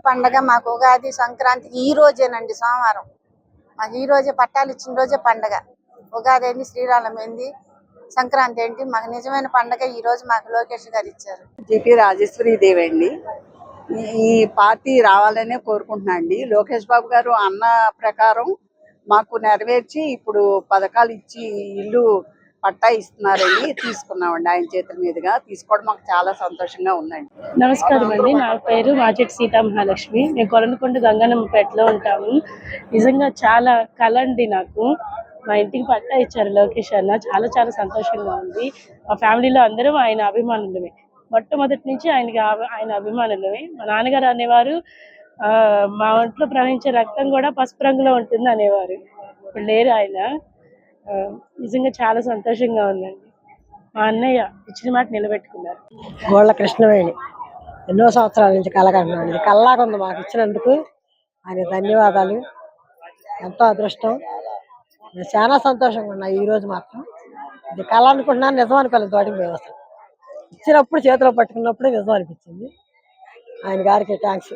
పండగ మాకు ఉగాది సంక్రాంతికి ఈ రోజేనండి సోమవారం. మాకు ఈ రోజే పట్టాలు ఇచ్చిన రోజే పండగ. ఉగాది ఏంది, శ్రీరామనవమి ఏంది, సంక్రాంతి ఏంటి, మాకు నిజమైన పండగ ఈ రోజు మాకు లోకేష్ గారు ఇచ్చారు. జిపి రాజేశ్వరి దేవి అండి. ఈ పార్టీ రావాలనే కోరుకుంటున్నా అండి. లోకేష్ బాబు గారు అన్న ప్రకారం మాకు నెరవేర్చి ఇప్పుడు పథకాలు ఇచ్చి ఇల్లు పట్టా ఇస్తున్నారండి. తీసుకున్నామండి, ఆయన చేతుల మీదుగా తీసుకోవడం మాకు చాలా సంతోషంగా ఉందండి. నమస్కారం అండి, నా పేరు మాచెట్టి సీతా మహాలక్ష్మి. మేము కొలనుకొండ గంగన్నపేటలో ఉంటాము. నిజంగా చాలా కళ అండి నాకు. మా ఇంటికి పట్టా ఇచ్చారు లోకేష్ అన్న. చాలా చాలా సంతోషంగా ఉంది. మా ఫ్యామిలీలో అందరం ఆయన అభిమానులమే. మొట్టమొదటి నుంచి ఆయన అభిమానులమే. మా నాన్నగారు అనేవారు, మా ఒంట్లో ప్రవహించే రక్తం కూడా పసుపు రంగులో ఉంటుంది అనేవారు. ఇప్పుడు లేరు ఆయన. నిజంగా చాలా సంతోషంగా ఉందండి. మా అన్నయ్య ఇచ్చిన మాట నిలబెట్టుకున్నారు. గోళ్ళ కృష్ణవేణి ఎన్నో సంవత్సరాల నుంచి కలగంటున్నాను. ఇది కల్లాగా ఉంది మాకు ఇచ్చినందుకు ఆయన ధన్యవాదాలు. ఎంతో అదృష్టం. నేను చాలా సంతోషంగా ఉన్నా. ఈ రోజు మాత్రం ఇది కళ అనుకుంటున్నాను, నిజం అనుకోలేదు. తోటికి మేము అసలు ఇచ్చినప్పుడు చేతిలో పట్టుకున్నప్పుడే నిజం అనిపించింది. ఆయన గారికి థ్యాంక్స్.